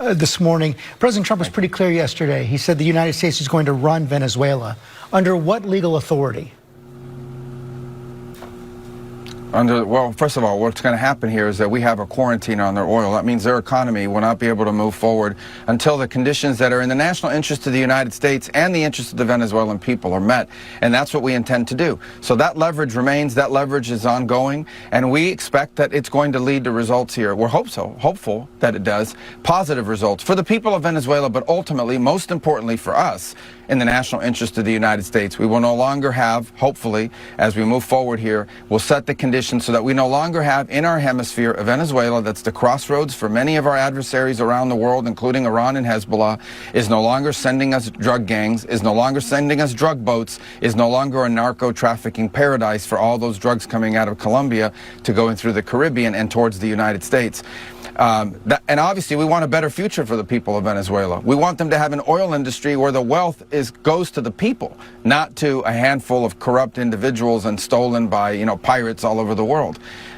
this morning. President Trump was pretty clear yesterday. He said the United States is going to run Venezuela. Under what legal authority? Well, first of all, what's going to happen here is that we have a quarantine on their oil. That means their economy will not be able to move forward until the conditions that are in the national interest of the United States and the interest of the Venezuelan people are met. And that's what we intend to do. So that leverage remains, that leverage is ongoing, and we expect that it's going to lead to results here. We're hopeful that it does, positive results for the people of Venezuela, but ultimately, most importantly for us, in the national interest of the United States. We will no longer have, hopefully, as we move forward here, we'll set the conditions so that we no longer have in our hemisphere a Venezuela that's the crossroads for many of our adversaries around the world, including Iran and Hezbollah, is no longer sending us drug gangs, is no longer sending us drug boats, is no longer a narco-trafficking paradise for all those drugs coming out of Colombia to going through the Caribbean and towards the United States. And obviously, we want a better future for the people of Venezuela. We want them to have an oil industry where the wealth goes to the people, not to a handful of corrupt individuals and stolen by, pirates all over the world.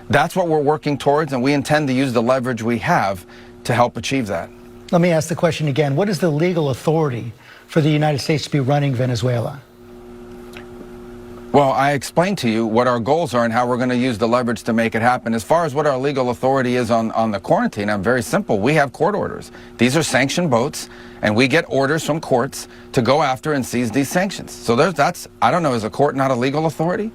That's what we're working towards, and we intend to use the leverage we have to help achieve that. Let me ask the question again. What is the legal authority for the United States to be running Venezuela? Well, I explained to you what our goals are and how we're going to use the leverage to make it happen. As far as what our legal authority is on the quarantine, I'm very simple. We have court orders. These are sanctioned boats, and we get orders from courts to go after and seize these sanctions. So I don't know, is a court not a legal authority?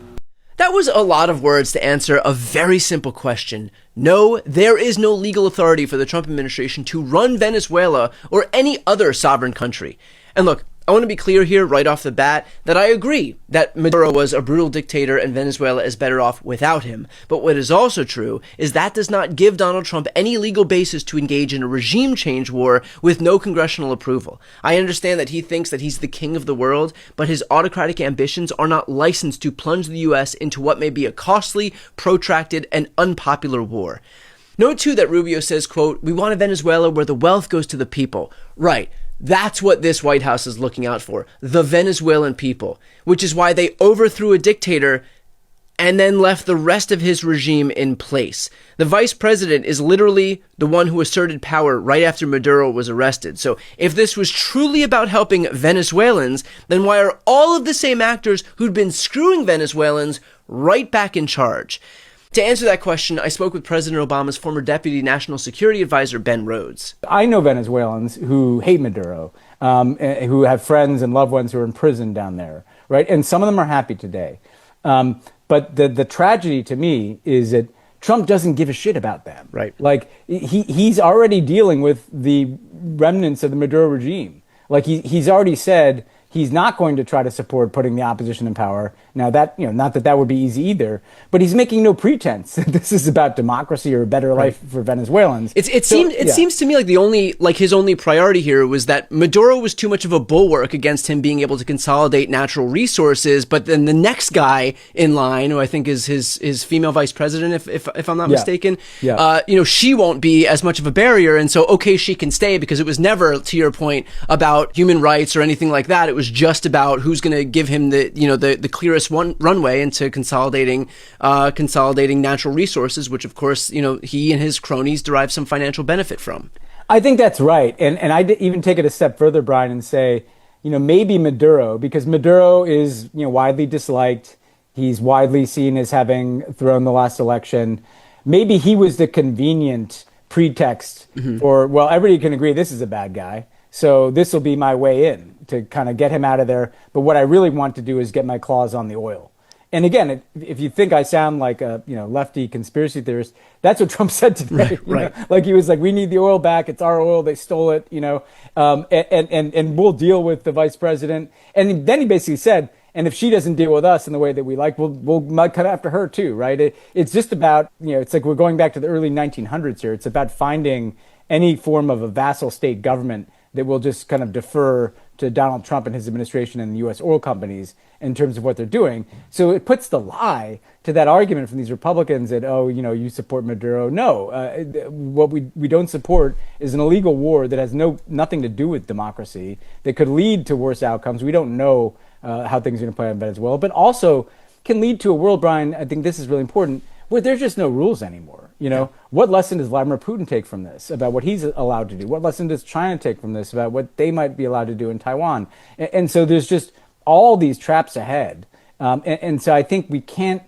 That was a lot of words to answer a very simple question. No, there is no legal authority for the Trump administration to run Venezuela or any other sovereign country. And look, I want to be clear here right off the bat that I agree that Maduro was a brutal dictator and Venezuela is better off without him. But what is also true is that does not give Donald Trump any legal basis to engage in a regime change war with no congressional approval. I understand that he thinks that he's the king of the world, but his autocratic ambitions are not licensed to plunge the U.S. into what may be a costly, protracted, and unpopular war. Note too that Rubio says, quote, "We want a Venezuela where the wealth goes to the people." Right. That's what this White House is looking out for, the Venezuelan people, which is why they overthrew a dictator and then left the rest of his regime in place. The vice president is literally the one who asserted power right after Maduro was arrested. So if this was truly about helping Venezuelans, then why are all of the same actors who'd been screwing Venezuelans right back in charge? To answer that question, I spoke with President Obama's former Deputy National Security Advisor, Ben Rhodes. I know Venezuelans who hate Maduro, who have friends and loved ones who are in prison down there, right? And some of them are happy today. But the tragedy to me is that Trump doesn't give a shit about them. Right. Like, he's already dealing with the remnants of the Maduro regime. Like, he's already said he's not going to try to support putting the opposition in power. Now that, not that would be easy either, but he's making no pretense that this is about democracy or a better life for Venezuelans. It seems to me like his only priority here was that Maduro was too much of a bulwark against him being able to consolidate natural resources. But then the next guy in line, who I think is his female vice president, if I'm not mistaken, she won't be as much of a barrier. And so, okay, she can stay because it was never, to your point, about human rights or anything like that. It was just about who's going to give him the clearest runway into consolidating natural resources, which of course he and his cronies derive some financial benefit from. I think that's right, and I even take it a step further, Brian, and say maybe Maduro, because Maduro is widely disliked. He's widely seen as having thrown the last election. Maybe he was the convenient pretext for, well, everybody can agree this is a bad guy, so this will be my way in to kind of get him out of there. But what I really want to do is get my claws on the oil. And again, if you think I sound like a lefty conspiracy theorist, that's what Trump said today. Right. Like he was like, we need the oil back. It's our oil. They stole it. And we'll deal with the vice president. And then he basically said, and if she doesn't deal with us in the way that we like, we'll cut after her too. Right. It's just about it's like we're going back to the early 1900s here. It's about finding any form of a vassal state government that will just kind of defer to Donald Trump and his administration and the U.S. oil companies in terms of what they're doing. So it puts the lie to that argument from these Republicans that, you support Maduro. No, what we don't support is an illegal war that has nothing to do with democracy, that could lead to worse outcomes. We don't know how things are going to play out in Venezuela, but also can lead to a world, Brian, I think this is really important, where there's just no rules anymore. You know, what lesson does Vladimir Putin take from this about what he's allowed to do? What lesson does China take from this about what they might be allowed to do in Taiwan? And so there's just all these traps ahead. And so I think we can't,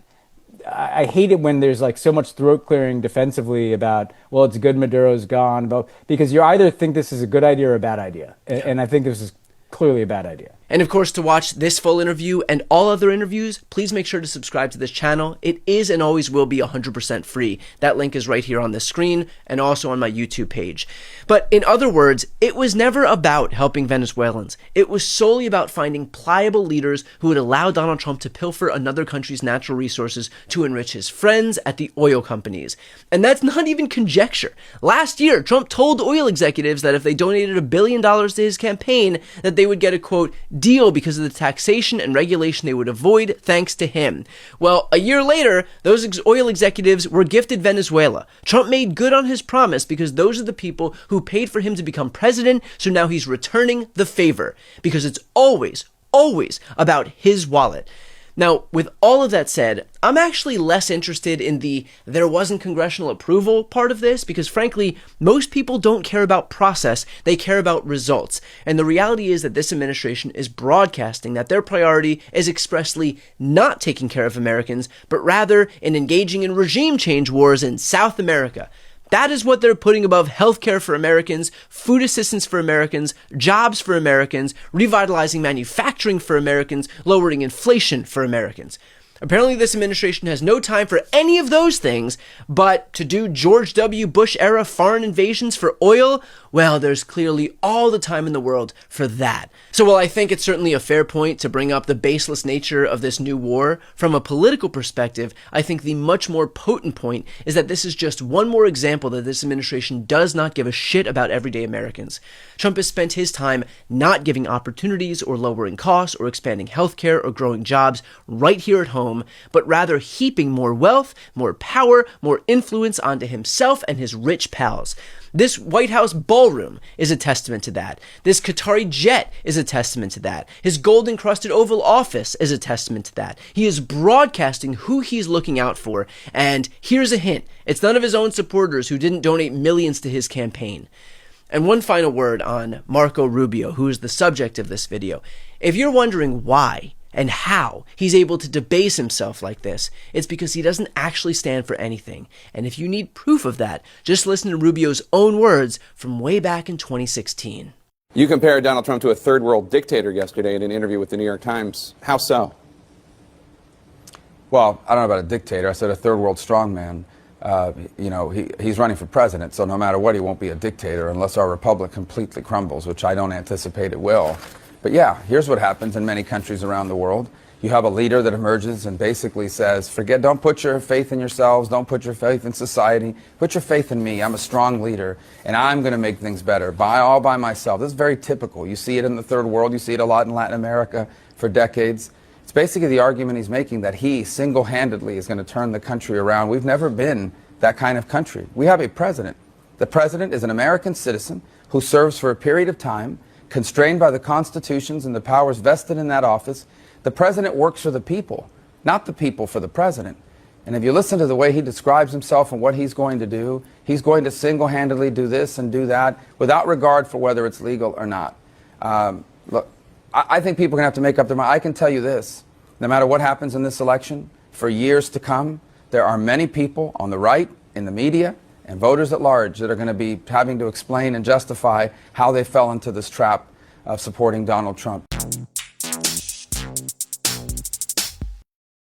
I hate it when there's like so much throat clearing defensively about, well, it's good Maduro's gone, because you either think this is a good idea or a bad idea. And I think this is clearly a bad idea. And of course, to watch this full interview and all other interviews, please make sure to subscribe to this channel. It is and always will be 100% free. That link is right here on the screen and also on my YouTube page. But in other words, it was never about helping Venezuelans. It was solely about finding pliable leaders who would allow Donald Trump to pilfer another country's natural resources to enrich his friends at the oil companies. And that's not even conjecture. Last year, Trump told oil executives that if they donated $1 billion to his campaign, that they would get a, quote, deal because of the taxation and regulation they would avoid thanks to him. Well, a year later, those oil executives were gifted Venezuela. Trump made good on his promise because those are the people who paid for him to become president, so now he's returning the favor because it's always about his wallet. Now, with all of that said, I'm actually less interested in the there wasn't congressional approval part of this because, frankly, most people don't care about process, they care about results. And the reality is that this administration is broadcasting that their priority is expressly not taking care of Americans, but rather in engaging in regime change wars in South America. That is what they're putting above healthcare for Americans, food assistance for Americans, jobs for Americans, revitalizing manufacturing for Americans, lowering inflation for Americans. Apparently, this administration has no time for any of those things, but to do George W. Bush-era foreign invasions for oil, well, there's clearly all the time in the world for that. So while I think it's certainly a fair point to bring up the baseless nature of this new war, from a political perspective, I think the much more potent point is that this is just one more example that this administration does not give a shit about everyday Americans. Trump has spent his time not giving opportunities or lowering costs or expanding healthcare or growing jobs right here at home, but rather heaping more wealth, more power, more influence onto himself and his rich pals. This White House ballroom is a testament to that. This Qatari jet is a testament to that. His gold-encrusted Oval Office is a testament to that. He is broadcasting who he's looking out for, and here's a hint. It's none of his own supporters who didn't donate millions to his campaign. And one final word on Marco Rubio, who is the subject of this video. If you're wondering why and how he's able to debase himself like this, it's because he doesn't actually stand for anything. And if you need proof of that, just listen to Rubio's own words from way back in 2016. You compared Donald Trump to a third world dictator yesterday in an interview with the New York Times. How so? Well, I don't know about a dictator. I said a third world strongman. He's running for president, so no matter what, he won't be a dictator unless our republic completely crumbles, which I don't anticipate it will. But yeah, here's what happens in many countries around the world. You have a leader that emerges and basically says, don't put your faith in yourselves, don't put your faith in society, put your faith in me. I'm a strong leader, and I'm going to make things better all by myself. This is very typical. You see it in the third world. You see it a lot in Latin America for decades. It's basically the argument he's making that he single-handedly is going to turn the country around. We've never been that kind of country. We have a president. The president is an American citizen who serves for a period of time, constrained by the constitutions and the powers vested in that office. The president works for the people, not the people for the president. And if you listen to the way he describes himself and what he's going to do, he's going to single-handedly do this and do that without regard for whether it's legal or not. Look, I think people are going to have to make up their mind. I can tell you this, no matter what happens in this election, for years to come, there are many people on the right, in the media, and voters at large that are going to be having to explain and justify how they fell into this trap of supporting Donald Trump.